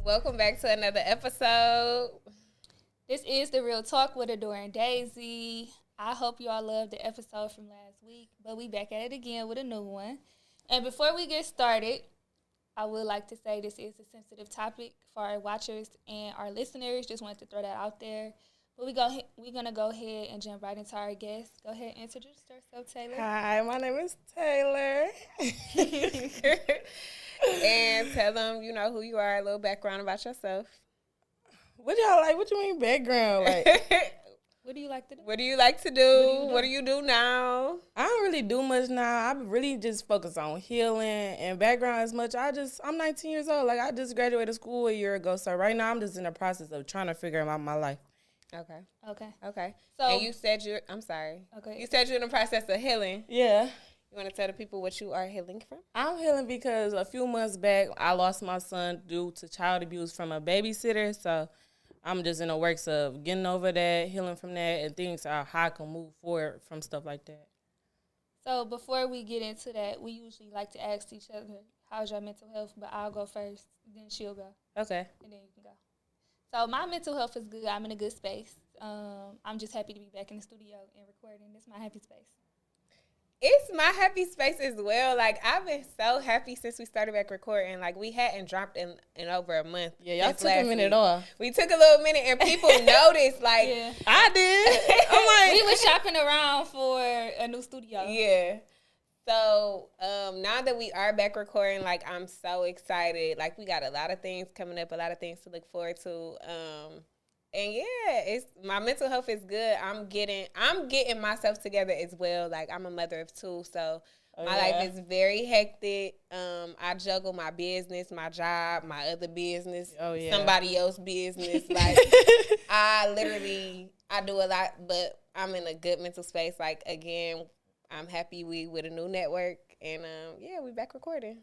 Welcome back to another episode. This is The Real Talk with Adore and Daisy. I hope you all loved the episode from last week, but we back at it again with a new one. And before we get started, I would like to say this is a sensitive topic for our watchers and our listeners. Just wanted to throw that out there. But we're going to go ahead and jump right into our guest. Go ahead and introduce yourself, Taylor. Hi, my name is Taylor. And tell them, who you are, a little background about yourself. What y'all like? What you mean background? Like, What do you like to do? What do you like to do? What do you do now? I don't really do much now. I really just focus on healing and background as much. I'm 19 years old. Like, I just graduated school a year ago. So right now I'm just in the process of trying to figure out my life. Okay. So, And you said I'm sorry. Okay. You said you're in the process of healing. Yeah. You want to tell the people what you are healing from? I'm healing because a few months back, I lost my son due to child abuse from a babysitter. So I'm just in the works of getting over that, healing from that, and things how I can move forward from stuff like that. So before we get into that, we usually like to ask each other, how's your mental health? But I'll go first, then she'll go. Okay. And then you can go. So my mental health is good. I'm in a good space. I'm just happy to be back in the studio and recording. This is my happy space. It's my happy space as well. Like, I've been so happy since we started back recording. Like, we hadn't dropped in over a month. Yeah, y'all took a minute off. We took a little minute, and people noticed. Like, Yeah. I did. I'm We like, was shopping around for a new studio. yeah. So, now that we are back recording, like, I'm so excited. Like, we got a lot of things coming up, a lot of things to look forward to. And yeah, it's my mental health is good. I'm getting myself together as well. Like, I'm a mother of two, so my life is very hectic. I juggle my business, my job, my other business, somebody else's business. Like, I do a lot, but I'm in a good mental space. Like, again, I'm happy we with a new network, and we back recording.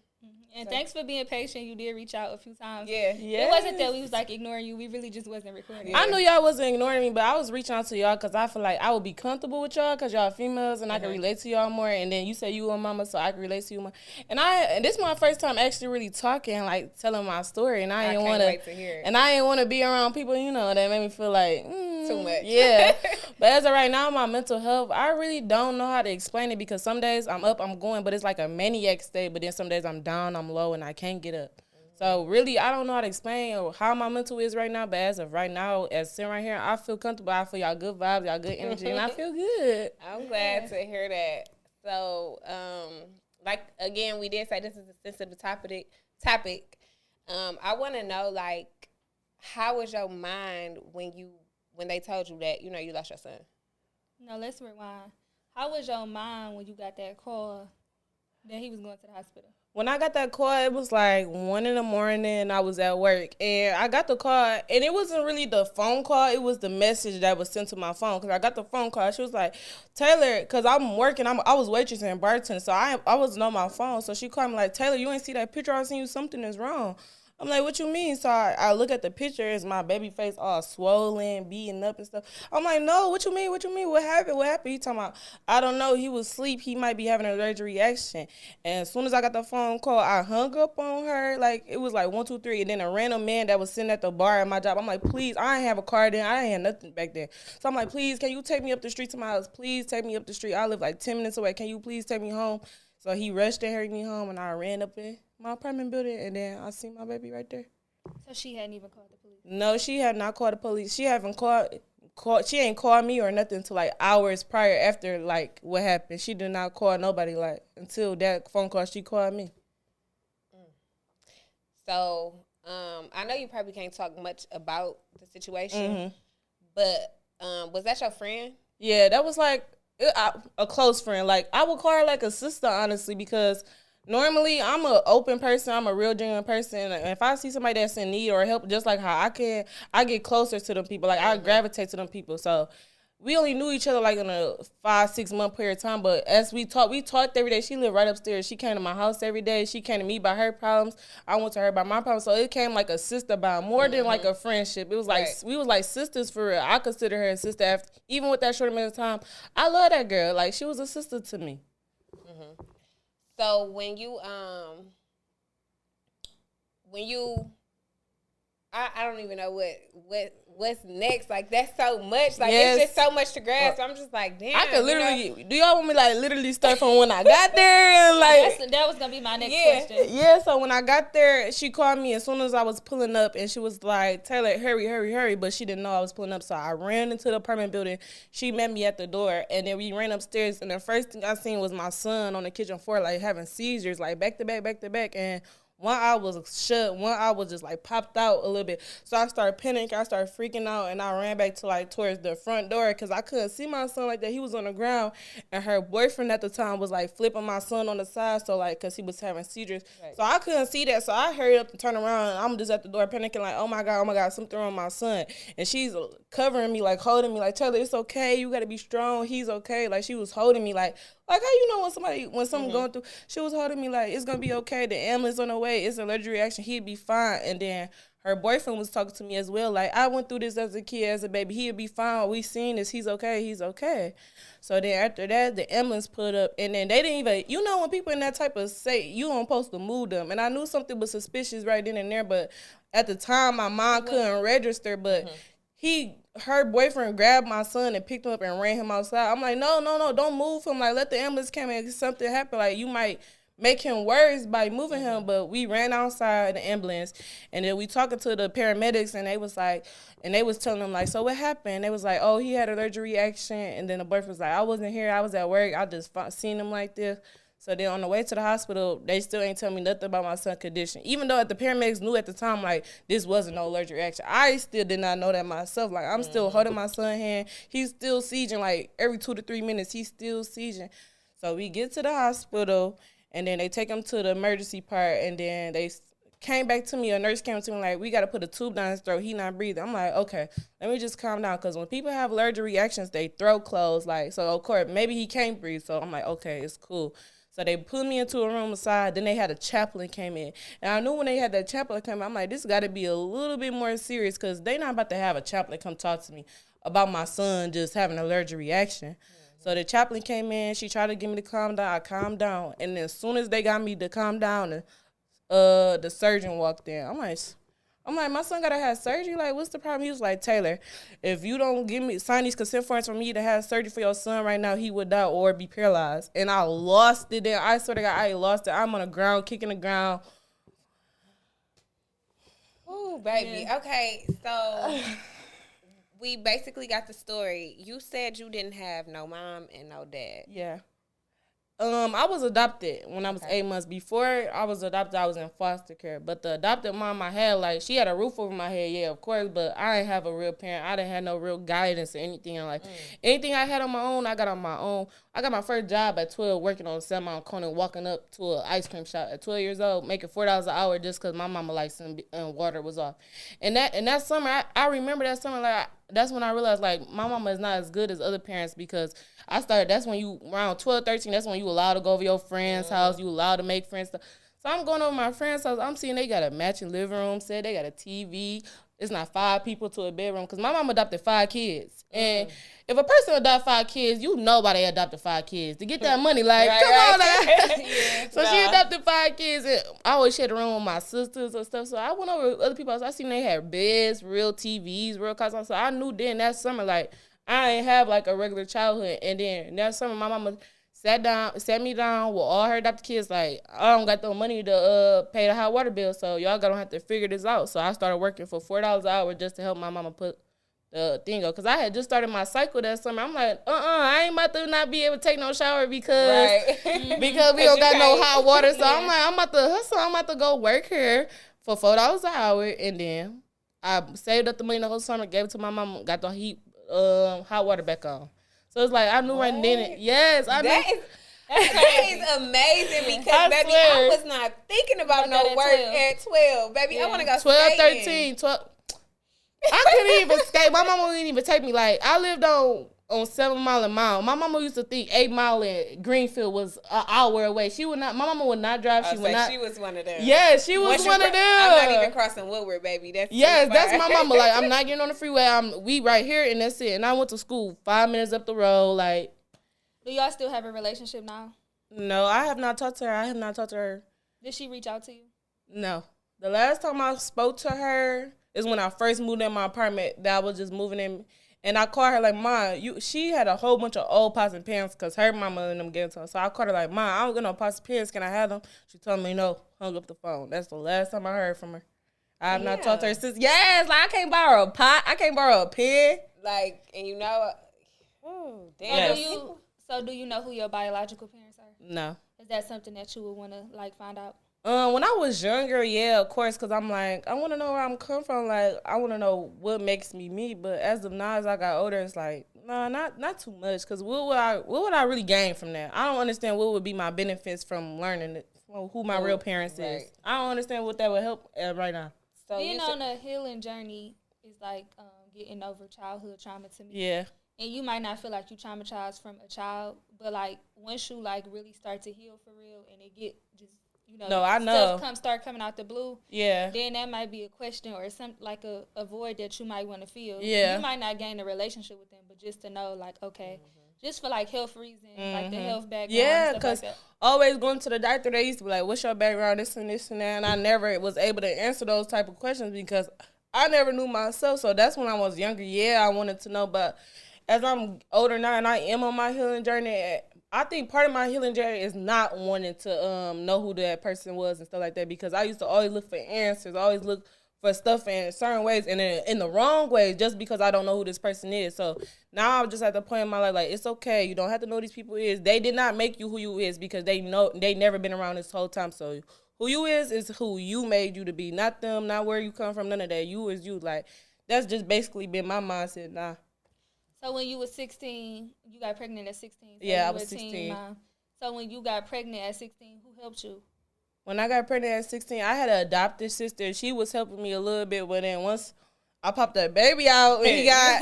And thanks for being patient. You did reach out a few times. Yeah. It wasn't that we was like ignoring you. We really just wasn't recording. I knew y'all wasn't ignoring me, but I was reaching out to y'all because I feel like I would be comfortable with y'all because y'all females and I can relate to y'all more. And then you say you a mama, so I can relate to you more. And this is my first time actually really talking, like telling my story. And I can't wait to hear it. And I didn't want to be around people, that made me feel like too much. Yeah. But as of right now, my mental health, I really don't know how to explain it because some days I'm up, I'm going, but it's like a maniac state. But then some days I'm down, I'm low, and I can't get up. So really, I don't know how to explain how my mental is right now. But as of right now, as sitting right here, I feel comfortable. I feel y'all good vibes, y'all good energy, and I feel good. I'm glad to hear that. So, like, again, we did say this is a sensitive topic. I want to know, like, how was your mind when they told you that, you lost your son? No, let's rewind. How was your mind when you got that call that he was going to the hospital? When I got that call, it was like 1 a.m. I was at work. And I got the call, and it wasn't really the phone call. It was the message that was sent to my phone. Because I got the phone call. She was like, Taylor, because I'm working. I was waitressing and bartending, so I wasn't on my phone. So she called me like, Taylor, you ain't see that picture I seen you? Something is wrong. I'm like, what you mean? So I look at the picture. It's my baby face all swollen, beating up and stuff. I'm like, no, what you mean? What you mean? What happened? What happened? He talking about, I don't know. He was asleep. He might be having an allergic reaction. And as soon as I got the phone call, I hung up on her. Like, it was like 1, 2, 3. And then a random man that was sitting at the bar at my job. I'm like, please, I ain't have a car then. I ain't had nothing back then. So I'm like, please, can you take me up the street to my house? Please take me up the street. I live like 10 minutes away. Can you please take me home? So he rushed and hurried me home, and I ran up in my apartment building, and then I see my baby right there. So she hadn't even called the police? No, she had not called the police. She haven't called. She ain't called me or nothing until like hours prior after like what happened. She did not call nobody like until that phone call. She called me. So I know you probably can't talk much about the situation, but was that your friend? Yeah, that was like a close friend. Like, I would call her like a sister, honestly, because normally I'm an open person. I'm a real genuine person. And if I see somebody that's in need or help, just like how I get closer to them people. Like, I gravitate to them people. So we only knew each other like in a 5-6 month period of time. But as we talked every day. She lived right upstairs. She came to my house every day. She came to me about her problems. I went to her about my problems. So it came like a sister bond, more than like a friendship. It was like we was like sisters for real. I consider her a sister. After, even with that short amount of time, I love that girl. Like, she was a sister to me. So when you I don't even know what's next. Like, that's so much. Like, Yes. it's just so much to grasp. I'm just like, damn. I could literally. Do y'all want me like literally start from when I got there and like? That was gonna be my next question. Yeah. So when I got there, she called me as soon as I was pulling up, and she was like, "Taylor, hurry, hurry, hurry!" But she didn't know I was pulling up, so I ran into the apartment building. She met me at the door, and then we ran upstairs. And the first thing I seen was my son on the kitchen floor, like having seizures, like back to back, and one eye was shut, one eye was just like popped out a little bit. So I started panicking, I started freaking out, and I ran back to like towards the front door because I couldn't see my son like that. He was on the ground, and her boyfriend at the time was like flipping my son on the side, so like because he was having seizures. Right. So I couldn't see that, so I hurried up and turned around, and I'm just at the door panicking like, oh my God, something wrong with my son. And she's covering me, like holding me, like, Taylor, it's okay, you gotta be strong, he's okay. Like she was holding me like how you know when something going through, she was holding me like, it's gonna be okay, the ambulance on the way, it's an allergic reaction, he'd be fine. And then her boyfriend was talking to me as well, like, I went through this as a kid, as a baby, he'll be fine, we seen this, he's okay. So then after that, the ambulance put up, and then they didn't even, when people in that type of state, you don't supposed to move them. And I knew something was suspicious right then and there, but at the time, my mom couldn't register, but her boyfriend grabbed my son and picked him up and ran him outside. I'm like, no, don't move him. Like, let the ambulance come in. If something happen, like, you might make him worse by moving him. But we ran outside the ambulance, and then we talking to the paramedics, and they was like, and they was telling them, like, so what happened? They was like, oh, he had an allergic reaction. And then the boyfriend was like, I wasn't here. I was at work. I just seen him like this. So then on the way to the hospital, they still ain't tell me nothing about my son's condition. Even though the paramedics knew at the time, like, this wasn't no allergic reaction. I still did not know that myself. Like, I'm still holding my son's hand. He's still seizing, like, every 2 to 3 minutes, he's still seizing. So we get to the hospital, and then they take him to the emergency part, and then they came back to me. A nurse came to me, like, we got to put a tube down his throat. He not breathing. I'm like, okay, let me just calm down, because when people have allergic reactions, they throat close. Like, so, of course, maybe he can't breathe. So I'm like, okay, it's cool. So they put me into a room aside. Then they had a chaplain came in. And I knew when they had that chaplain come in, I'm like, this got to be a little bit more serious, because they not about to have a chaplain come talk to me about my son just having an allergic reaction. Mm-hmm. So the chaplain came in. She tried to get me to calm down. I calmed down. And as soon as they got me to calm down, the surgeon walked in. I'm like, my son gotta have surgery? Like, what's the problem? He was like, Taylor, if you don't sign these consent forms for me to have surgery for your son right now, he would die or be paralyzed. And I lost it there. I swear to God, I lost it. I'm on the ground, kicking the ground. Ooh, baby. Yeah. Okay, so we basically got the story. You said you didn't have no mom and no dad. Yeah. I was adopted when I was 8 months. Before I was adopted, I was in foster care. But the adopted mom I had, like, she had a roof over my head, yeah, of course, but I didn't have a real parent. I didn't have no real guidance or anything. Like, anything I had on my own, I got on my own. I got my first job at 12 working on San Mount Corner, walking up to an ice cream shop at 12 years old, making $4 an hour just because my mama license and water was off. And that summer, I remember that summer, like, that's when I realized, like, my mama is not as good as other parents, because that's when you, around 12, 13, that's when you allowed to go over your friend's house, you allowed to make friends. So I'm going over my friend's house, I'm seeing they got a matching living room set, they got a TV. It's not 5 people to a bedroom, because my mom adopted 5 kids. And if a person adopt 5 kids, you know why they adopted 5 kids. To get that money, like, come on. Like. So she adopted 5 kids. And I always shared a room with my sisters and stuff. So I went over to other people's house. I seen they had beds, real TVs, real consoles. So I knew then that summer, like, I ain't have, like, a regular childhood. And then that summer, my mama sat me down with all her adopted kids, like, I don't got the money to pay the hot water bill, so y'all gonna have to figure this out. So I started working for $4 an hour just to help my mama put the thing up. Because I had just started my cycle that summer. I'm like, I ain't about to not be able to take no shower because because we don't got no hot water. So I'm like, I'm about to hustle. I'm about to go work here for $4 an hour. And then I saved up the money the whole summer, gave it to my mom, got the hot water back on. So it's like, I knew right then. Yes, I knew. That is amazing, because, baby, I was not thinking about no work at 12. Baby, I want to go 12, skating. 13, 12. I couldn't even skate. My mama wouldn't even take me. Like, I lived on 7 Mile and Mile. My mama used to think 8 Mile in Greenfield was an hour away. My mama would not drive. She would not. She was one of them. Yeah, she was one of them. I'm not even crossing Woodward, baby. That's my mama. Like, I'm not getting on the freeway. We right here, and that's it. And I went to school 5 minutes up the road. Like, do y'all still have a relationship now? No, I have not talked to her. Did she reach out to you? No. The last time I spoke to her, is when I first moved in my apartment that I was just moving in. And I called her like, "Ma, she had a whole bunch of old pots and pans because her mama and them gave it to her." So I called her like, "Ma, I don't got no pots and pans. Can I have them?" She told me no, hung up the phone. That's the last time I heard from her. I have not talked to her since. Yes, like I can't borrow a pot. I can't borrow a pen. Like, and you know, oh, damn. Yes. So do you know who your biological parents are? No. Is that something that you would want to like find out? When I was younger, yeah, of course, because I'm like, I want to know where I'm come from. Like, I want to know what makes me me. But as of now, as I got older, it's like, no, not too much. Because what would I really gain from that? I don't understand what would be my benefits from learning who my real parents is. I don't understand what that would help right now. So being on a healing journey is like getting over childhood trauma to me. Yeah. And you might not feel like you traumatized from a child, but like once you like really start to heal for real and it get just I know. Stuff start coming out the blue. Yeah. Then that might be a question or some like a void that you might want to feel. Yeah. You might not gain a relationship with them, but just to know like, okay, just for like health reasons, like the health background. Yeah, because like always going to the doctor, they used to be like, "What's your background? This and this and that." And I never was able to answer those type of questions because I never knew myself. So that's when I was younger. Yeah, I wanted to know, but as I'm older now and I am on my healing journey, I think part of my healing journey is not wanting to know who that person was and stuff like that because I used to always look for answers, always look for stuff in certain ways and in the wrong ways just because I don't know who this person is. So now I'm just at the point in my life like it's okay. You don't have to know who these people is. They did not make you who you is because they never been around this whole time. So who you is who you made you to be, not them, not where you come from, none of that. You is you. Like that's just basically been my mindset now. So when you were 16, you got pregnant at 16. So yeah, I was 16. Mom. So when you got pregnant at 16, who helped you? When I got pregnant at 16, I had an adopted sister. She was helping me a little bit, but then once I popped that baby out, and he got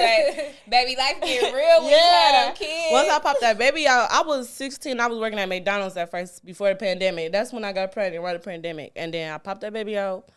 baby life getting real when you had them kids. Once I popped that baby out, I was 16. I was working at McDonald's at first before the pandemic. That's when I got pregnant, right? The pandemic, and then I popped that baby out.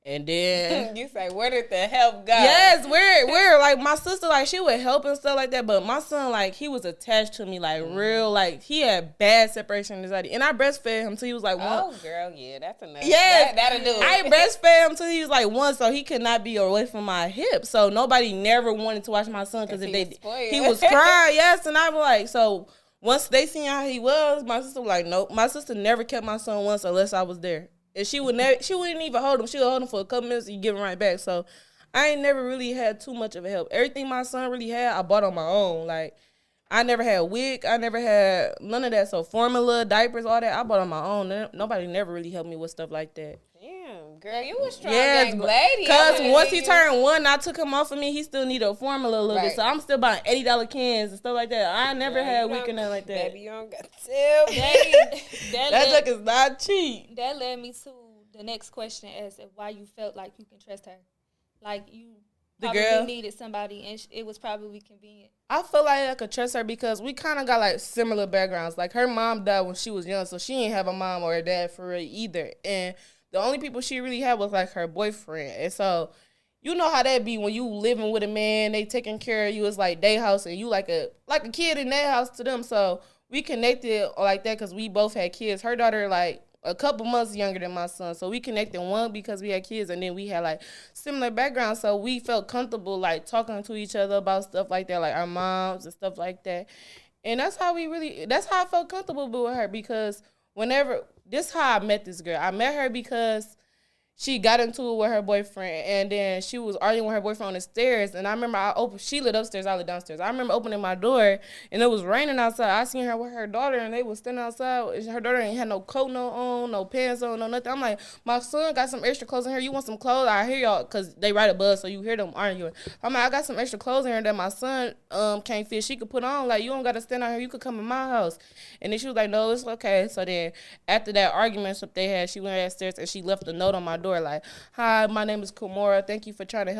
And then you say, where did the help go? Yes, where like my sister, like she would help and stuff like that. But my son, like he was attached to me, like real, like he had bad separation anxiety. And I breastfed him till he was like 1. Oh, girl, yeah, that's enough. Yeah, that'll do it. I breastfed him till he was like 1, so he could not be away from my hip. So nobody never wanted to watch my son because if he was crying, yes. And I was like, so once they seen how he was, my sister was like, nope. My sister never kept my son once unless I was there. And she wouldn't even hold him. She would hold him for a couple minutes and you give him right back. So I ain't never really had too much of a help. Everything my son really had, I bought on my own. Like I never had a wig. I never had none of that. So formula, diapers, all that, I bought on my own. Nobody never really helped me with stuff like that. Damn, girl, you a strong young lady. Because once he turned 1, I took him off of me. He still needed a formula a little bit. So I'm still buying $80 cans and stuff like that. I never had a week or nothing like that. Baby, you don't got to that joke is not cheap. That led me to the next question as why you felt like you can trust her. Like you probably needed somebody and it was probably convenient. I feel like I could trust her because we kind of got like similar backgrounds. Like her mom died when she was young, so she didn't have a mom or a dad for real either. And the only people she really had was like her boyfriend. And so you know how that be when you living with a man, they taking care of you. It's like their house and you like a kid in their house to them. So we connected like that because we both had kids. Her daughter like a couple months younger than my son. So we connected one because we had kids and then we had like similar backgrounds. So we felt comfortable like talking to each other about stuff like that, like our moms and stuff like that. And that's how I felt comfortable with her because this is how I met this girl. I met her because she got into it with her boyfriend, and then she was arguing with her boyfriend on the stairs. And I remember she lived upstairs, I lived downstairs. I remember opening my door, and it was raining outside. I seen her with her daughter, and they was standing outside. Her daughter ain't had no coat on, no pants on, no nothing. I'm like, my son got some extra clothes in here. You want some clothes? I hear y'all, because they right above, so you hear them arguing. I'm like, I got some extra clothes in here that my son can't fit. She could put on. Like, you don't got to stand out here. You could come in my house. And then she was like, no, it's okay. So then after that argument they had, she went upstairs, and she left a note on my door like, hi, my name is Kumora. Thank you for trying to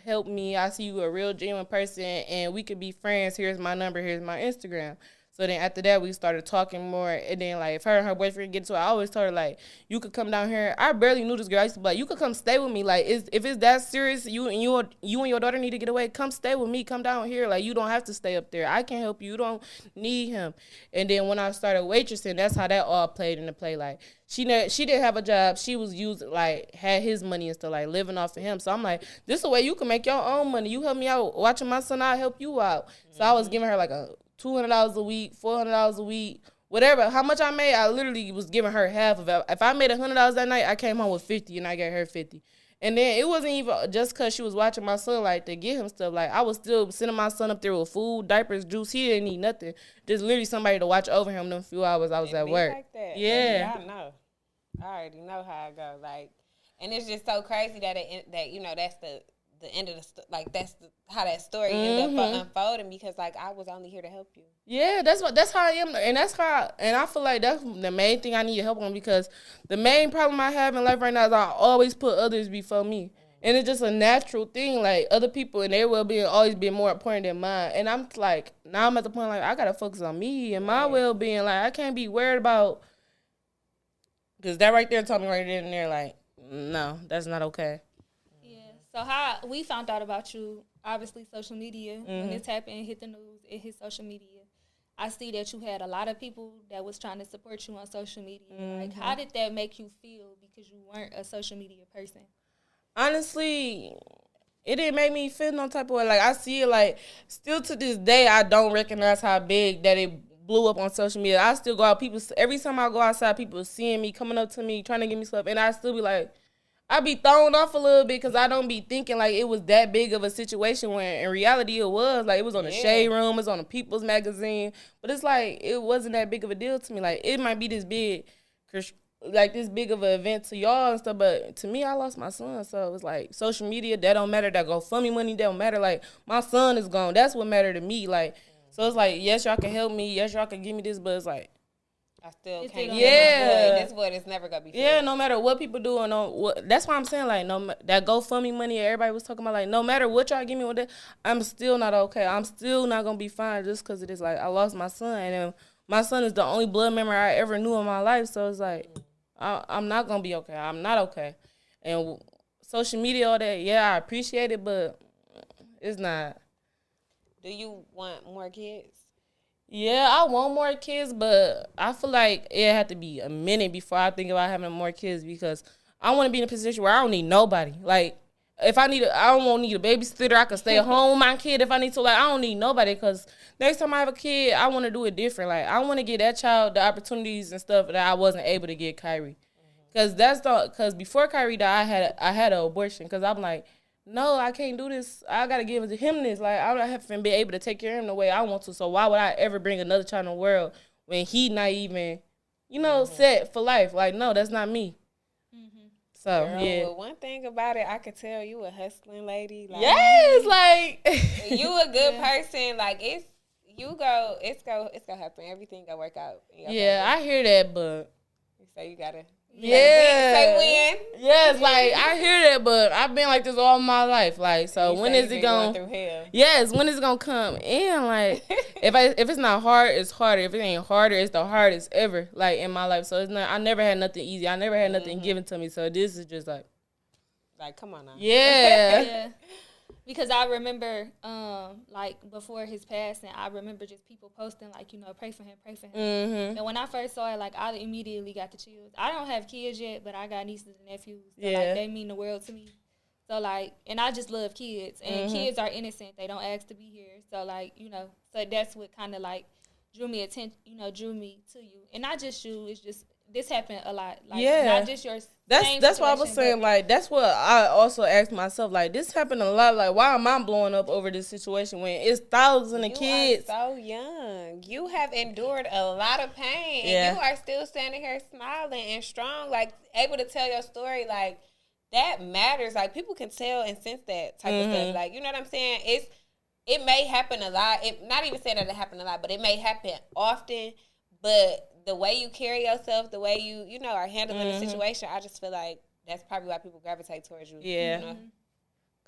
help me. I see you a real genuine person and we could be friends. Here's my number. Here's my Instagram. So then after that, we started talking more. And then, like, if her and her boyfriend get into it, I always told her, like, you could come down here. I barely knew this girl. I used to be like, you could come stay with me. Like, if it's that serious, you and your daughter need to get away, come stay with me. Come down here. Like, you don't have to stay up there. I can help you. You don't need him. And then when I started waitressing, that's how that all played into play. Like, she didn't have a job. She was using, like, had his money and stuff, like, living off of him. So I'm like, this is a way you can make your own money. You help me out watching my son, I'll help you out. So I was giving her, like, a $200 a week, $400 a week, whatever. How much I made, I literally was giving her half of it. If I made $100 that night, I came home with 50 and I gave her 50. And then it wasn't even just because she was watching my son, like, to get him stuff. Like, I was still sending my son up there with food, diapers, juice. He didn't need nothing. Just literally somebody to watch over him them few hours I was at work. Like that. Yeah. I know. I already know how it go. Like, and it's just so crazy that that's the end of that's how that story ended up unfolding, because like I was only here to help you. Yeah, that's how I am, and I feel like that's the main thing I need help on, because the main problem I have in life right now is I always put others before me, and it's just a natural thing. Like, other people and their well-being always been more important than mine, and I'm like, now I'm at the point like I gotta focus on me and my well-being. Like, I can't be worried about, because that right there told me right then and there, like, no, that's not okay. So how we found out about you, obviously social media. When this happened, hit the news, it hit social media. I see that you had a lot of people that was trying to support you on social media. Like, how did that make you feel, because you weren't a social media person? Honestly, it didn't make me feel no type of way. Like, I see it, like, still to this day, I don't recognize how big that it blew up on social media. I still go out, every time I go outside, people seeing me, coming up to me, trying to give me stuff, and I still be like, I be thrown off a little bit, because I don't be thinking like it was that big of a situation, when in reality it was. Like, it was on the Shade Room, it was on the People's Magazine, but it's like it wasn't that big of a deal to me. Like, it might be this big, like this big of an event to y'all and stuff, but to me, I lost my son, so it's like social media, that don't matter. That GoFundMe money, that don't matter. Like, my son is gone. That's what mattered to me. Like, so it's like, yes, y'all can help me, yes, y'all can give me this, but it's like, I still can't. Yeah, this void is never gonna be fixed. Yeah, no matter what people do, and that's why I'm saying, like, that GoFundMe money everybody was talking about, like, no matter what y'all give me with it, I'm still not okay. I'm still not gonna be fine, just because it is like I lost my son, and my son is the only blood member I ever knew in my life. So it's like I'm not gonna be okay. I'm not okay. And social media, all that, yeah, I appreciate it, but it's not. Do you want more kids? Yeah, I want more kids, but I feel like it had to be a minute before I think about having more kids, because I want to be in a position where I don't need nobody. Like, if I don't need a babysitter. I can stay at home with my kid if I need to. Like, I don't need nobody, because next time I have a kid, I want to do it different. Like, I want to give that child the opportunities and stuff that I wasn't able to get Kyrie. Because before Kyrie died, I had an abortion, because I'm like, no, I can't do this. I got to give him this. Like, I don't have to be able to take care of him the way I want to. So why would I ever bring another child in the world when he not even, set for life? Like, no, that's not me. So, girl, yeah. Well, one thing about it, I could tell you a hustling lady. Like, yes, like. you a good person. Like, it's gonna happen. Everything gonna work out. Yeah, I hear that, but. So you gotta. Say when. Yes, like, I hear that, but I've been like this all my life. Like, so when is it going? Yes, when is it gonna come? And like, if it's not hard, it's harder. If it ain't harder, it's the hardest ever. Like, in my life, so it's not. I never had nothing easy. I never had nothing given to me. So this is just like, come on now. Yeah. Yeah. Because I remember, like, before his passing, I remember just people posting, like, pray for him, pray for him. Mm-hmm. And when I first saw it, like, I immediately got the chills. I don't have kids yet, but I got nieces and nephews. So, like, they mean the world to me. So, like, and I just love kids. And kids are innocent. They don't ask to be here. So, like, so that's what kind of, like, drew me to you. And not just you, it's just, this happened a lot. Like, not just your That's what I was saying. Like, that's what I also asked myself. Like, this happened a lot. Like, why am I blowing up over this situation when it's thousands of kids? You are so young. You have endured a lot of pain. And you are still standing here smiling and strong. Like, able to tell your story. Like, that matters. Like, people can tell and sense that type of stuff. Like, you know what I'm saying? It may happen a lot. Not even saying that it happened a lot, but it may happen often. But the way you carry yourself, the way you are handling the situation, I just feel like that's probably why people gravitate towards you. Yeah.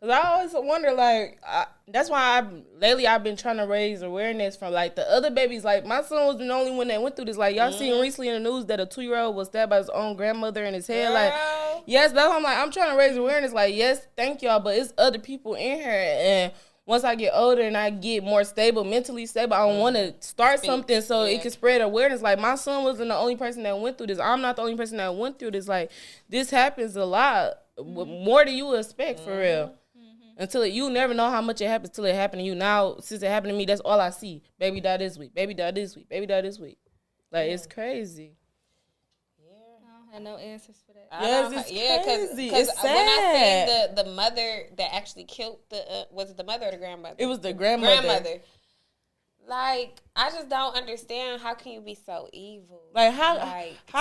Cause I always wonder, like, that's why lately I've been trying to raise awareness from like the other babies. Like my son was the only one that went through this. Like y'all seen recently in the news that a 2-year-old was stabbed by his own grandmother in his head. Like, yes, that's why I'm like, I'm trying to raise awareness. Like, yes, thank y'all, but it's other people in here. And once I get older and I get more stable, mentally stable, I want to start something so it can spread awareness. Like my son wasn't the only person that went through this. I'm not the only person that went through this. Like this happens a lot, more than you would expect for real. Until you never know how much it happens till it happened to you. Now, since it happened to me, that's all I see. Baby died this week. Baby died this week. Baby died this week. Like, it's crazy. I don't have no answers for that. Yes, it's crazy. Cause it's when I sad. seen the mother that actually killed was it the mother or the grandmother? It was the grandmother. Like, I just don't understand. How can you be so evil? Like, how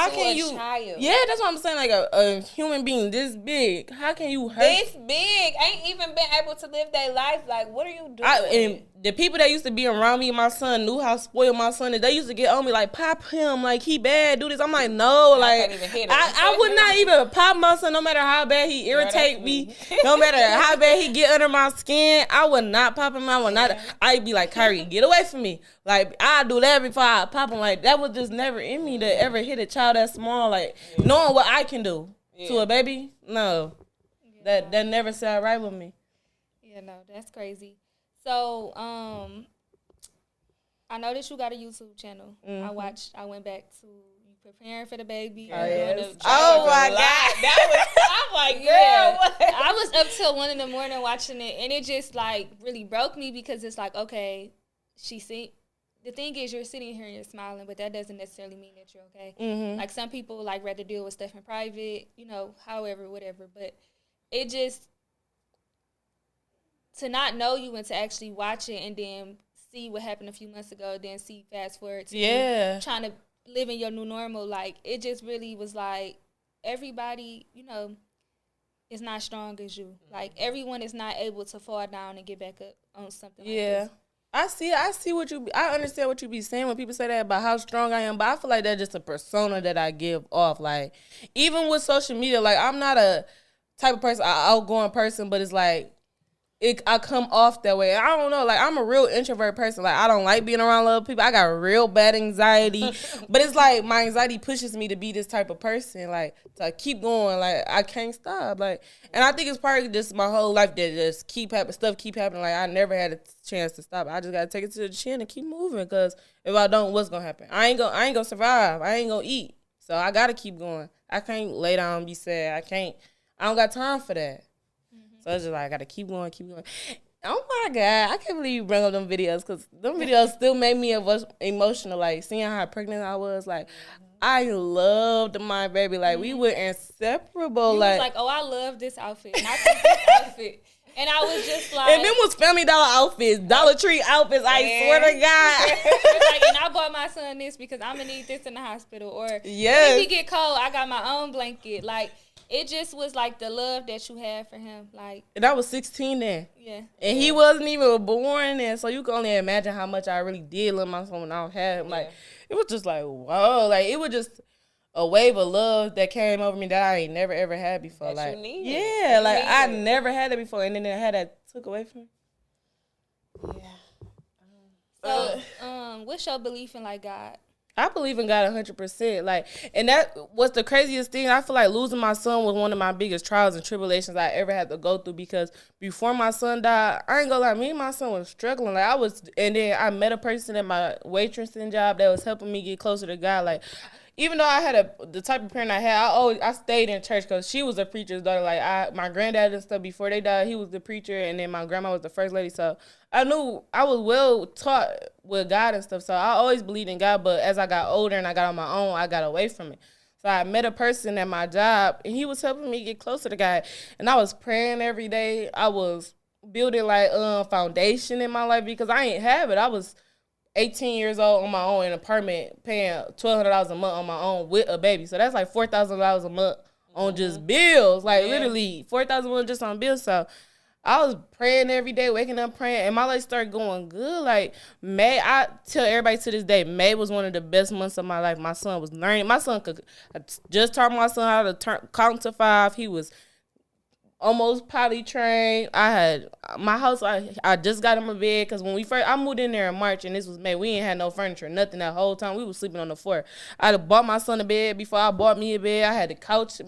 can you? Child? Yeah, that's what I'm saying. Like, a human being this big, how can you hurt? This big ain't even been able to live their life. Like, what are you doing? And the people that used to be around me and my son knew how spoiled my son is. They used to get on me like, pop him, like he bad, do this. I'm like, no, like can't even hit him. I would not even pop my son, no matter how bad he irritate me, no matter how bad he get under my skin. I would not pop him. I would not. I'd be like, Kyrie, get away from me. Like I do that before I pop him. Like that was just never in me to ever hit a child that small. Like knowing what I can do to a baby, no, that never sat right with me. Yeah, no, that's crazy. So, I know that you got a YouTube channel. I went back to you preparing for the baby. Oh, yes. Oh my God. That was, I'm like, girl, yeah. I was up till 1 a.m. watching it, and it just like really broke me because it's like, okay, the thing is, you're sitting here and you're smiling, but that doesn't necessarily mean that you're okay. Mm-hmm. Like some people like rather deal with stuff in private, however, whatever. But it just, to not know you and to actually watch it and then see what happened a few months ago, then see fast forward to you trying to live in your new normal, like it just really was like everybody, is not strong as you. Like everyone is not able to fall down and get back up on something like this. I understand what you be saying when people say that about how strong I am, but I feel like that's just a persona that I give off. Like, even with social media, like, I'm not a type of person, an outgoing person, but it's like, I come off that way. I don't know. Like, I'm a real introvert person. Like, I don't like being around other people. I got real bad anxiety. But it's like my anxiety pushes me to be this type of person. Like, to keep going. Like, I can't stop. Like, and I think it's probably just my whole life that just stuff keep happening. Like, I never had a chance to stop. I just got to take it to the chin and keep moving. Because if I don't, what's going to happen? I ain't gonna survive. I ain't going to eat. So I got to keep going. I can't lay down and be sad. I don't got time for that. So it's just like, I got to keep going. Oh, my God. I can't believe you bring up them videos because them videos still made me emotional. Like, seeing how pregnant I was. Like, I loved my baby. Like, we were inseparable. You was like, oh, I love this outfit. And I took this outfit. And I was just like. And them was Family Dollar outfits, Dollar Tree outfits, I swear to God. It's like, and I bought my son this because I'm going to need this in the hospital. Or if he get cold, I got my own blanket. Like. It just was like the love that you had for him. Like, and I was 16 then. Yeah. And he wasn't even born then. So you can only imagine how much I really did love my son when I had him. Like, it was just like, whoa. Like, it was just a wave of love that came over me that I ain't never, ever had before. That like, you needed. Yeah. Like, I never had that before. And then I had that took away from me. Yeah. So, what's your belief in, like, God? I believe in God 100%. Like, and that was the craziest thing. I feel like losing my son was one of my biggest trials and tribulations I ever had to go through because before my son died, I ain't gonna lie, me and my son was struggling. Like, and then I met a person at my waitressing job that was helping me get closer to God. Like, even though I had the type of parent I had, I stayed in church because she was a preacher's daughter. Like, my granddad and stuff, before they died, he was the preacher, and then my grandma was the first lady. So I knew I was well taught with God and stuff. So I always believed in God, but as I got older and I got on my own, I got away from it. So I met a person at my job, and he was helping me get closer to God. And I was praying every day. I was building, like, foundation in my life because I ain't have it. I was 18 years old on my own in an apartment paying $1,200 a month on my own with a baby. So that's like $4,000 a month on just bills. Like, literally $4,000 a month just on bills. So I was praying every day, waking up praying, and my life started going good. Like, May, I tell everybody to this day, May was one of the best months of my life. My son was learning. I just taught my son how to count to 5. He was almost potty trained. I had my house. I just got in my bed because when I moved in there in March and this was May. We ain't had no furniture, nothing that whole time. We was sleeping on the floor. I had bought my son a bed before I bought me a bed. I had the couch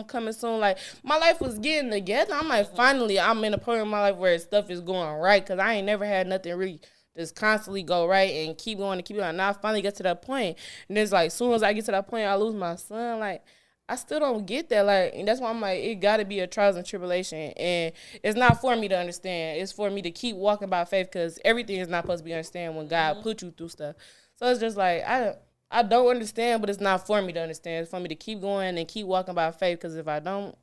coming soon. Like my life was getting together. I'm like, finally, I'm in a point in my life where stuff is going right because I ain't never had nothing really just constantly go right and keep going and keep going. Now I finally get to that point, and it's like, as soon as I get to that point, I lose my son. Like, I still don't get that. Like, and that's why I'm like, it got to be a trials and tribulation, and it's not for me to understand. It's for me to keep walking by faith because everything is not supposed to be understand when God put you through stuff. So it's just like I don't understand, but it's not for me to understand. It's for me to keep going and keep walking by faith because if I don't.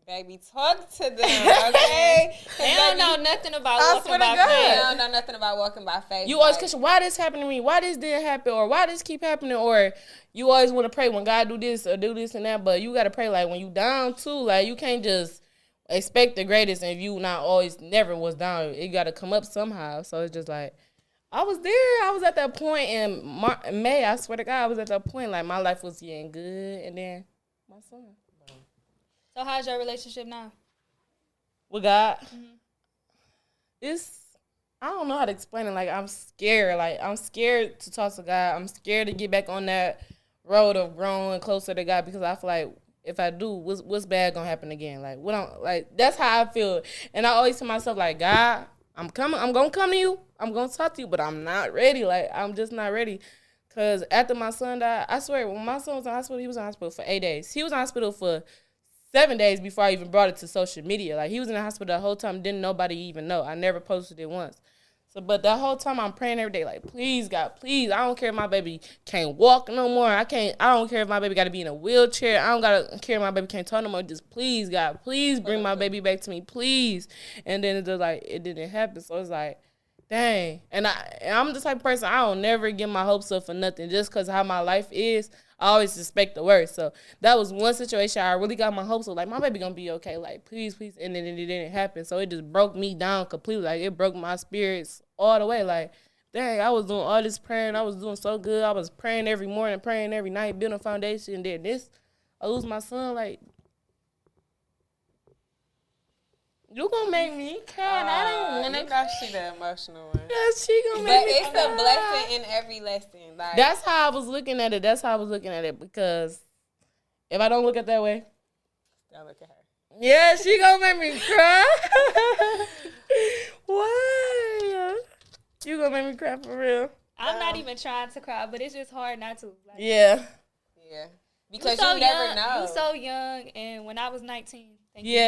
Baby, talk to them, okay? They don't know nothing about walking by They faith. don't know nothing about walking by faith. You always question why this happened to me, why this didn't happen, or why this keep happening, or you always want to pray when God do this or do this and that, but you got to pray like when you down too. Like you can't just expect the greatest and if you not always never was down. It got to come up somehow. So it's just like I was there. I was at that point in May. I swear to God, I was at that point like my life was getting good, and then my son. So how's your relationship now? With God? It's, I don't know how to explain it. Like, I'm scared. Like, I'm scared to talk to God. I'm scared to get back on that road of growing closer to God because I feel like if I do, what's bad gonna happen again? Like, that's how I feel. And I always tell myself, like, God, I'm gonna come to you. I'm gonna talk to you, but I'm not ready. Like, I'm just not ready. Because after my son died, I swear, when my son was in hospital, he was in hospital for 8 days. He was in hospital for 7 days before I even brought it to social media. Like, he was in the hospital the whole time, didn't nobody even know. I never posted it once. So, but that whole time I'm praying every day, like, please, God, please. I don't care if my baby can't walk no more. I don't care if my baby got to be in a wheelchair. I don't care if my baby can't talk no more. Just please, God, please bring my baby back to me, please. And then it's just like, it didn't happen. So it's like, dang. And I'm the type of person, I don't never get my hopes up for nothing just because how my life is. I always suspect the worst. So that was one situation I really got my hopes up. Like, my baby gonna be okay. Like, please, please. And then it didn't happen. So it just broke me down completely. Like, it broke my spirits all the way. Like, dang, I was doing all this praying. I was doing so good. I was praying every morning, praying every night, building a foundation. And then this, I lose my son. Like, you gonna make me cry. And I don't want to. You know she the emotional one. Yeah, she gonna make me cry. But it's a blessing in every lesson. Like, that's how I was looking at it. Because if I don't look at that way, don't look at her. Yeah, she gonna make me cry. Why? You gonna make me cry for real? I'm not even trying to cry, but it's just hard not to. Like, Yeah. Because you never know. You're so young, and when I was 19.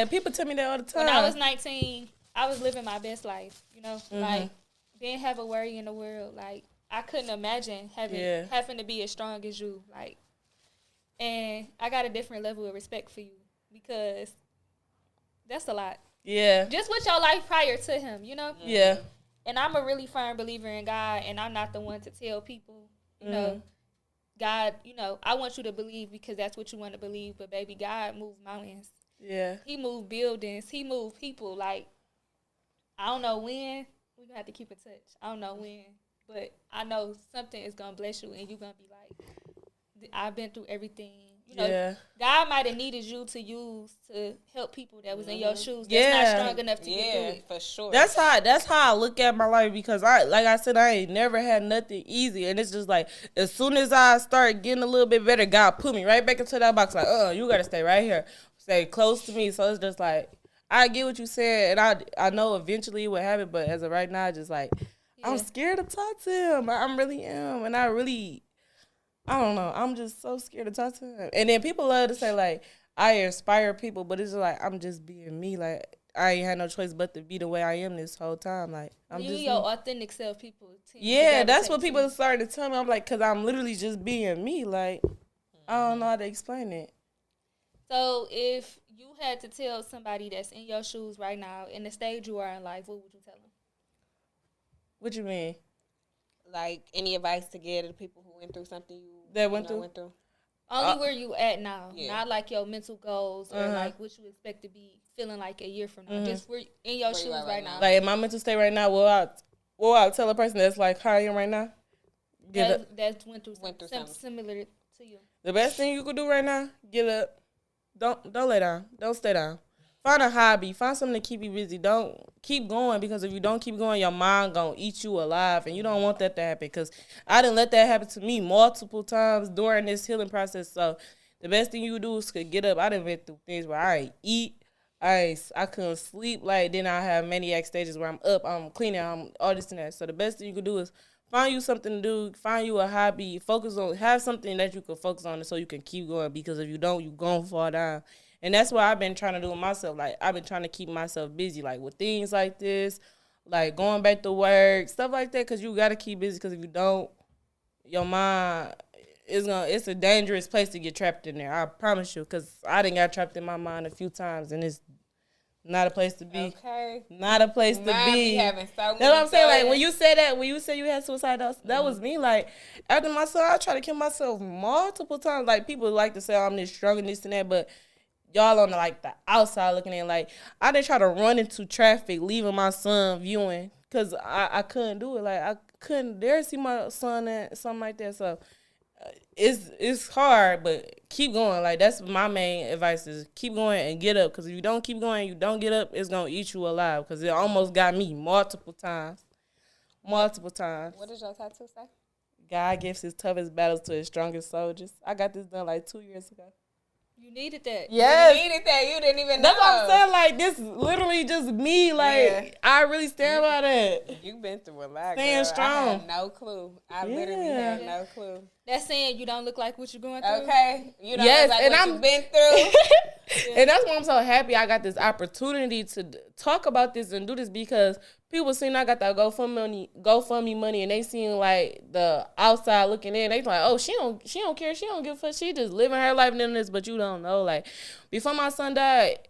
People tell me that all the time. When I was 19, I was living my best life, you know? Like, didn't have a worry in the world. Like, I couldn't imagine having to be as strong as you. Like, and I got a different level of respect for you because that's a lot. Yeah. Just with your life prior to him, you know? Yeah. And I'm a really firm believer in God, and I'm not the one to tell people, you know, God, you know, I want you to believe because that's what you want to believe. But, baby, God moved mountains. Yeah. He moved buildings. He moved people. Like, I don't know when. We're going to have to keep in touch. I don't know when. But I know something is going to bless you, and you're going to be like, I've been through everything. You know, God might have needed you to use to help people that was in your shoes that's not strong enough to get through it. For sure. That's how I look at my life because like I said, I ain't never had nothing easy. And it's just like, as soon as I start getting a little bit better, God put me right back into that box. Like, you got to stay right here. Stay close to me. So it's just like, I get what you said, and I know eventually it will happen, but as of right now, just like, I'm scared to talk to him. I really am. And I don't know. I'm just so scared to talk to him. And then people love to say, like, I inspire people, but it's just like, I'm just being me. Like, I ain't had no choice but to be the way I am this whole time. Like, I'm just your authentic self, people. That's what people started to tell me. I'm like, because I'm literally just being me. Like, I don't know how to explain it. So if you had to tell somebody that's in your shoes right now, in the stage you are in life, what would you tell them? What you mean? Like, any advice to give to the people who went through something went through? Only where you at now, not like your mental goals or like what you expect to be feeling like a year from now. Just where in your shoes right now. Like, in my mental state right now, will I tell a person that's like how I am right now? That went through something similar to you. The best thing you could do right now, get up. Don't lay down. Don't stay down. find a hobby. Find something to keep you busy. Don't keep going, because if you don't keep going, your mind gonna eat you alive, and you don't want that to happen. Because I didn't let that happen to me multiple times during this healing process. So the best thing you do is to get up. I done been through things where I ain't eat. I couldn't sleep. Like, then I have maniac stages where I'm up, I'm cleaning, I'm all this and that. So the best thing you can do is find you something to do, find you a hobby, have something that you can focus on so you can keep going, because if you don't, you gonna fall down. And that's what I've been trying to do with myself. Like, I've been trying to keep myself busy, like with things like this, like going back to work, stuff like that, because you got to keep busy, because if you don't, your mind it's a dangerous place to get trapped in there. I promise you, because I done got trapped in my mind a few times, and it's not a place to be. Okay. Not a place to be. Having so many. That's what I'm saying. Like, when you say you had suicidal, that was me. Like, after my son, I tried to kill myself multiple times. Like, people like to say I'm this strong and this and that, but y'all on the outside looking in. Like, I didn't try to run into traffic, leaving my son viewing, because I couldn't do it. Like, I couldn't dare see my son at something like that. So it's hard, but keep going. Like, that's my main advice, is keep going and get up, because if you don't keep going, you don't get up, it's gonna eat you alive, because it almost got me multiple times. What does your tattoo say? God gives his toughest battles to his strongest soldiers. I got this done like 2 years ago. You needed that. Yes. You needed that. You didn't even know. That's what I'm saying. Like, this literally just me. Like, I really stand by that. You've been through a lot, Staying girl. strong. I had no clue. I literally had no clue. That's saying you don't look like what you're going through. Okay. You don't Yes, look like and what you've been through. And that's why I'm so happy I got this opportunity to talk about this and do this, because people seen I got that GoFundMe money, and they seen like the outside looking in. They like, oh, she don't care, she don't give a fuck, she just living her life in this. But you don't know, like, before my son died,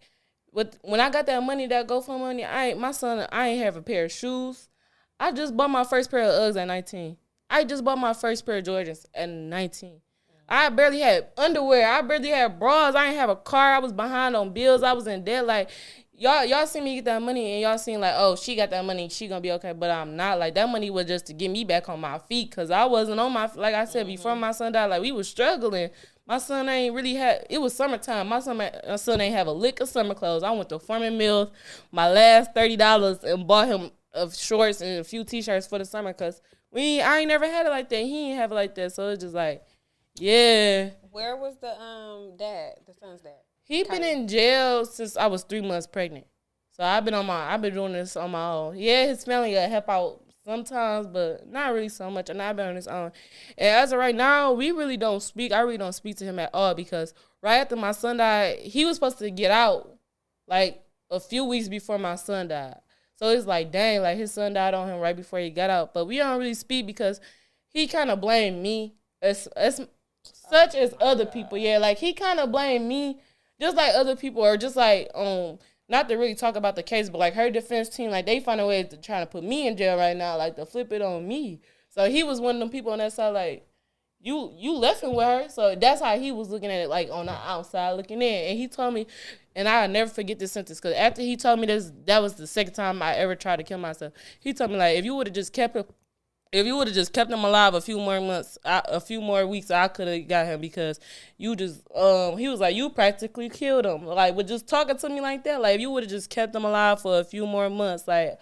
when I got that money, that GoFundMe money, I ain't have a pair of shoes. I just bought my first pair of Uggs at 19. I just bought my first pair of Jordans at 19. I barely had underwear. I barely had bras. I ain't have a car. I was behind on bills. I was in debt. Like, y'all see me get that money, and y'all seen like, oh, she got that money, she gonna be okay. But I'm not. Like, that money was just to get me back on my feet, because I wasn't on my, like I said, before my son died, like, we was struggling. My son ain't really it was summertime. My son ain't have a lick of summer clothes. I went to Foreman Mills, my last $30, and bought him shorts and a few T-shirts for the summer, because I ain't never had it like that. He ain't have it like that. So it's just like, yeah. Where was the son's dad? He been in jail since I was 3 months pregnant. So I've been doing this on my own. Yeah, his family got help out sometimes, but not really so much. And I've been on his own. And as of right now, we really don't speak. I really don't speak to him at all, because right after my son died, he was supposed to get out like a few weeks before my son died. So it's like, dang, like, his son died on him right before he got out. But we don't really speak, because he kind of blamed me as such as other people. Yeah, like, he kind of blamed me just like other people, or just like, not to really talk about the case, but like her defense team, like, they find a way to try to put me in jail right now, like, to flip it on me. So he was one of them people on that side, like, you left him with her. So that's how he was looking at it, like, on the outside looking in. And he told me, and I'll never forget this sentence, because after he told me this, that was the second time I ever tried to kill myself. He told me, like, if you would have just kept him alive a few more weeks, I could have got him, because you just, he was like, you practically killed him. Like, with just talking to me like that, like, if you would have just kept him alive for a few more months, like,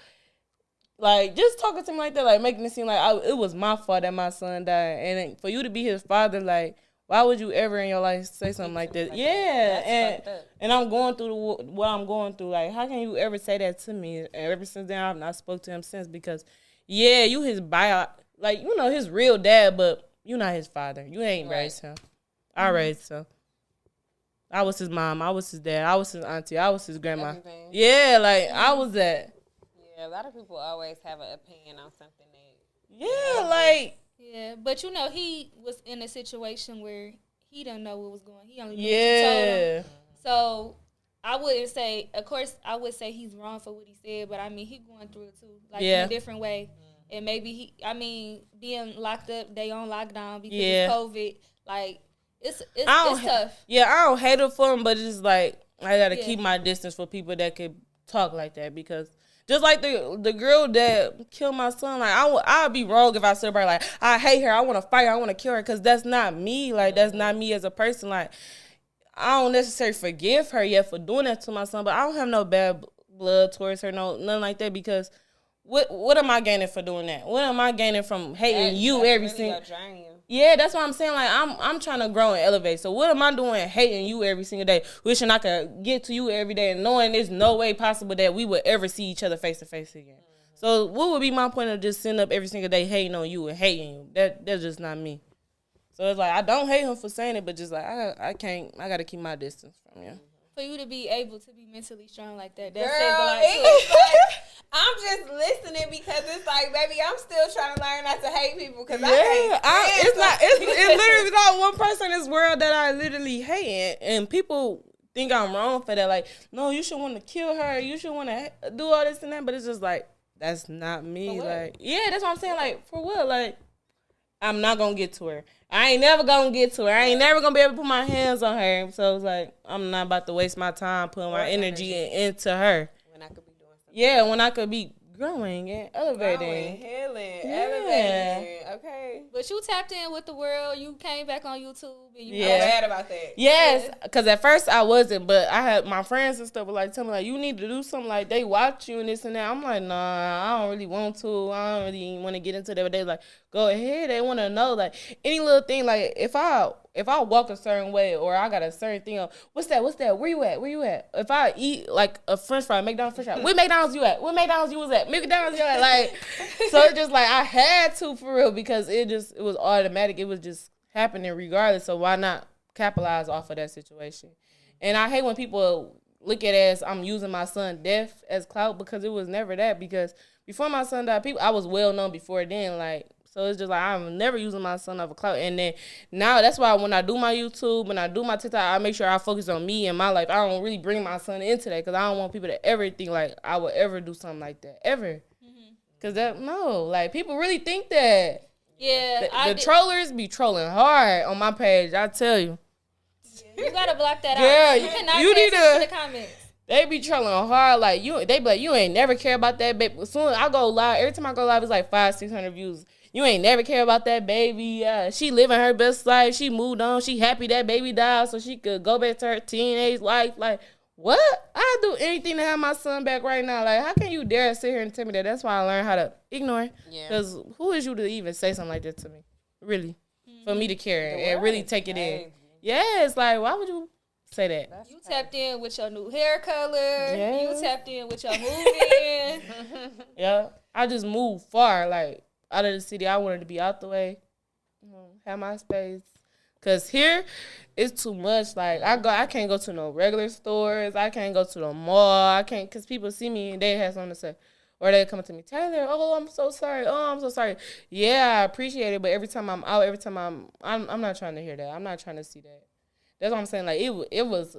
just talking to me like that, like, making it seem like it was my fault that my son died. And for you to be his father, like, why would you ever in your life say something like that? Yeah, and I'm going through what I'm going through. Like, how can you ever say that to me? And ever since then, I've not spoke to him since, because, yeah, you his like, you know, his real dad, but you not his father. You ain't raised him. I raised him. I was his mom. I was his dad. I was his auntie. I was his grandma. Everything. Yeah, like, I was that. Yeah, a lot of people always have an opinion on something that. Yeah, like. Yeah, but you know, he was in a situation where he didn't know what was going on. He only knew what you told him. So I wouldn't say, of course, I would say he's wrong for what he said, but I mean, he going through it too, like, in a different way. And maybe being locked up, they on lockdown because of COVID, like, it's tough. Yeah, I don't hate it for him, but it's like, I gotta keep my distance for people that could talk like that, because just like the girl that killed my son, like, I'd be wrong if I said her, like, I hate her, I want to fight her, I want to kill her, because that's not me. Like, that's not me as a person. Like, I don't necessarily forgive her yet for doing that to my son, but I don't have no bad blood towards her, nothing like that, because what am I gaining for doing that? What am I gaining from hating you every single? Yeah, that's what I'm saying. Like I'm trying to grow and elevate. So what am I doing hating you every single day, wishing I could get to you every day, and knowing there's no way possible that we would ever see each other face to face again? Mm-hmm. So what would be my point of just sitting up every single day hating on you and hating you? That's just not me. So it's like I don't hate him for saying it, but just like I gotta keep my distance from you. For you to be able to be mentally strong like that, girl, it's like, I'm just listening because it's like, baby, I'm still trying to learn not to hate people because it's literally not one person in this world that I literally hate, and people think I'm wrong for that. Like, no, you should want to kill her, you should want to do all this and that, but it's just like that's not me. Like, yeah, that's what I'm saying. Like, for what? Like, I'm not gonna get to her. I ain't never gonna get to her. I ain't never gonna be able to put my hands on her. So it's like, I'm not about to waste my time putting my energy into her. When I could be doing something. Yeah, when I could be growing and elevating. Healing, elevating. Okay. But you tapped in with the world. You came back on YouTube. And you felt bad about that. Yes, because at first I wasn't, but I had my friends and stuff were like telling me, like, you need to do something, like they watch you and this and that. I'm like, nah, I don't really want to. I don't really want to get into that. But they like, go ahead. They want to know, like, any little thing, like if I walk a certain way or I got a certain thing on, what's that? Where you at? If I eat like a french fry, McDonald's french fry, where McDonald's you at? Where McDonald's you was at? McDonald's you at? Like, so it's just like I had to, for real, because it was automatic. It was just happening regardless. So why not capitalize off of that situation? And I hate when people look at it as I'm using my son death as clout, because it was never that. Because before my son died, I was well known before then, like. So it's just like I'm never using my son of a clout. And then now that's why when I do my YouTube, when I do my TikTok, I make sure I focus on me and my life. I don't really bring my son into that because I don't want people to ever think like I would ever do something like that. Ever. Because like people really think that. Yeah. The trollers be trolling hard on my page, I tell you. You got to block that out. Yeah, You cannot you need to. The comments. They be trolling hard, like they be like, you ain't never care about that baby. As soon as I go live, every time I go live, it's like 500-600 views. You ain't never care about that baby. She living her best life. She moved on. She happy that baby died so she could go back to her teenage life. Like, what? I'd do anything to have my son back right now. Like, how can you dare sit here and tell me that? That's why I learned how to ignore. Because who is you to even say something like that to me? Really? For me to care and really take it in. Yeah, it's like, why would you say that? You tapped in with your new hair color. Yeah. You tapped in with your moving. Yeah. I just moved far, like, out of the city. I wanted to be out the way, have my space. Cause here it's too much. Like I can't go to no regular stores. I can't go to the mall. I can't, cause people see me and they have something to say, or they come to me, Taylor. Oh, I'm so sorry. Oh, I'm so sorry. Yeah, I appreciate it, but every time I'm out, I'm not trying to hear that. I'm not trying to see that. That's what I'm saying. Like it was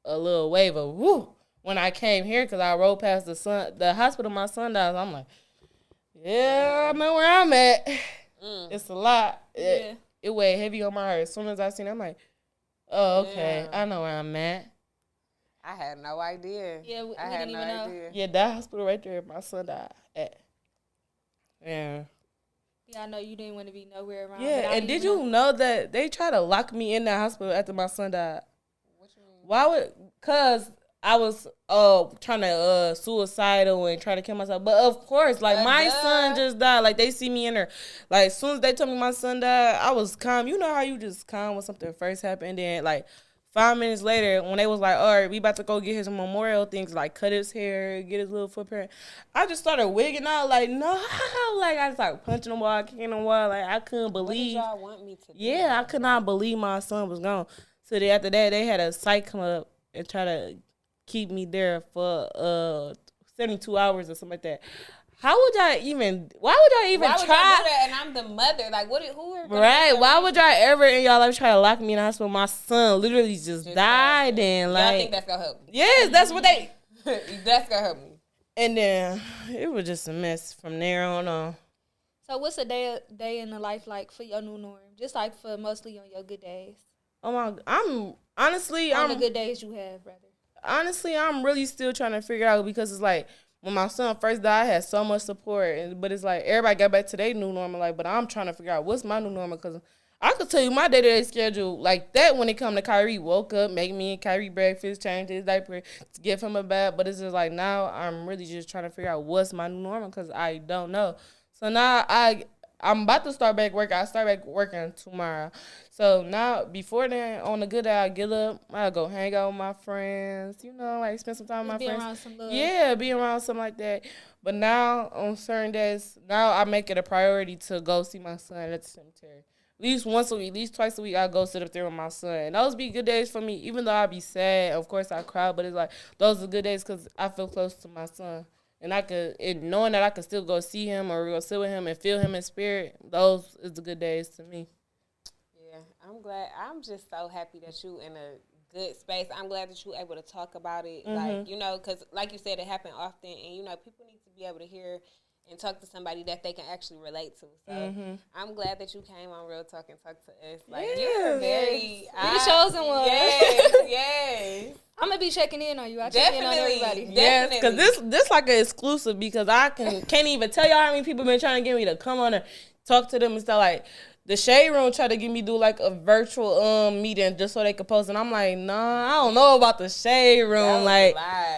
a little wave of woo when I came here, cause I rode past the hospital my son died. I'm like, yeah, I know where I'm at. It's a lot. It weighed heavy on my heart. As soon as I seen it, I'm like, oh, okay. Yeah. I know where I'm at. I had no idea. Yeah, I didn't even know. Yeah, that hospital right there, my son died at. Yeah. Yeah, I know you didn't want to be nowhere around. Yeah, and did you know that they tried to lock me in that hospital after my son died? What you mean? Why cause I was trying to suicidal and try to kill myself. But of course, like my son just died. Like they see me in there. Like as soon as they told me my son died, I was calm. You know how you just calm when something first happened. And then like 5 minutes later, when they was like, all right, we about to go get his memorial things, like cut his hair, get his little footprint, I just started wigging out like, no. Like I started punching the wall, kicking the wall. Like I couldn't believe. What did y'all want me to do? Yeah, I could not believe my son was gone. So then after that, they had a psych come up and try to keep me there for 72 hours or something like that. Why would y'all even try? Do that? And I'm the mother. Like, who are right? Why would y'all ever in y'all life try to lock me in the hospital? My son literally just died. And like, y'all think that's gonna help me? Yes, that's what they. That's gonna help me. And then it was just a mess from there on. So what's a day in the life like for your new norm? Just like for mostly on your good days. Oh my! I'm honestly on the good days you have, brother. Honestly, I'm really still trying to figure out, because it's like when my son first died, I had so much support, but it's like everybody got back to their new normal life, but I'm trying to figure out what's my new normal, because I could tell you my day-to-day schedule like that when it come to Kyrie. Woke up, make me and Kyrie breakfast, change his diaper, give him a bath. But it's just like now I'm really just trying to figure out what's my new normal because I don't know. So now I'm about to start back working. I start back working tomorrow. So now, before then, on a good day, I get up. I go hang out with my friends. You know, like spend some time with my be friends. Around some love. Yeah, be around something like that. But now, on certain days, now I make it a priority to go see my son at the cemetery. At least once a week, at least twice a week, I go sit up there with my son. And those be good days for me, even though I be sad. Of course, I cry, but it's like, those are good days because I feel close to my son. And knowing that I could still go see him or go sit with him and feel him in spirit, those is the good days to me. Yeah, I'm glad. I'm just so happy that you in a good space. I'm glad that you were able to talk about it. Like, you know, because like you said, it happened often. And, you know, people need to be able to hear and talk to somebody that they can actually relate to. So I'm glad that you came on Real Talk and talked to us. Like, you're very... You the chosen one. Yes. I'm going to be checking in on you. I check in on everybody. Yes, because this like an exclusive because I can't even tell y'all how many people been trying to get me to come on and talk to them and stuff. Like, the Shade Room tried to get me do like a virtual meeting just so they could post, and I'm like, nah, I don't know about the Shade Room, like,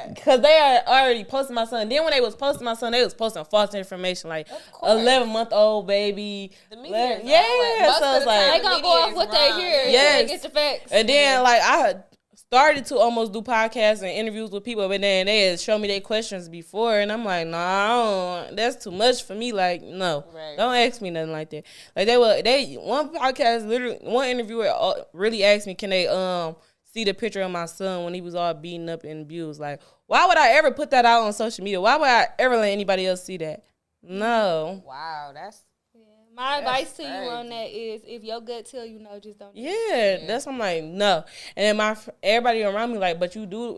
because they are already posting my son. Then when they was posting my son, they was posting false information, like 11-month-old baby. So it's like they gonna go off what they hear. Yes, they get the facts. And then like I started to almost do podcasts and interviews with people, but then they had shown me their questions before, and I'm like, nah, that's too much for me. Like, no, don't ask me nothing like that. Like one podcast, literally, one interviewer really asked me, can they see the picture of my son when he was all beaten up and abused? Like, why would I ever put that out on social media? Why would I ever let anybody else see that? No. Wow, that's. My advice to you on that is, if your gut tell you no, just don't. That's what I'm like, no. And then everybody around me like, but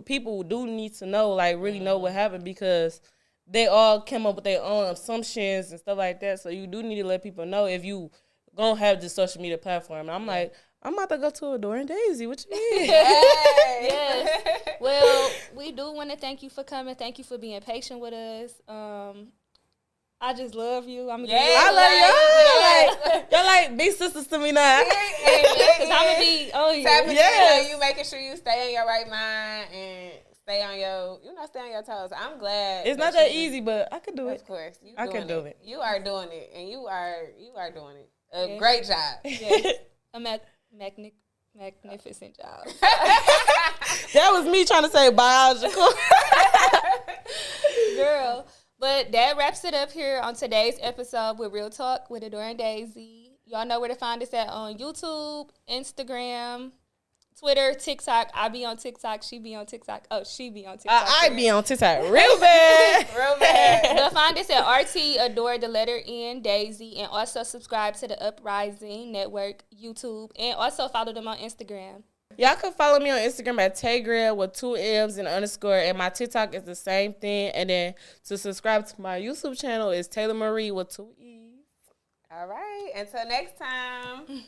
people do need to know, like, really know what happened because they all came up with their own assumptions and stuff like that. So you do need to let people know if you gonna have this social media platform. And I'm like, I'm about to go to Adoring Daisy. What you mean? Yes. Well, we do want to thank you for coming. Thank you for being patient with us. I just love you. I love y'all. Y'all like big sisters to me now. Because I'm going to be on you. You making sure you stay in your right mind and stay on your toes. I'm glad. It's not that easy, but I could do it. Of course. I can do it. You are doing it. And you are doing it. A great job. Yes. A magnificent job. That was me trying to say biological. Girl. But that wraps it up here on today's episode with Real Talk with Adoring Daisy. Y'all know where to find us at on YouTube, Instagram, Twitter, TikTok. I be on TikTok. She be on TikTok. Oh, she be on TikTok. I be on TikTok real bad. Real bad. You'll find us at RT Adore the letter N Daisy, and also subscribe to the Uprising Network YouTube, and also follow them on Instagram. Y'all can follow me on Instagram at Taygrill with 2 M's and _, and my TikTok is the same thing. And then to subscribe to my YouTube channel is Taylor Marie with 2 E's. All right. Until next time.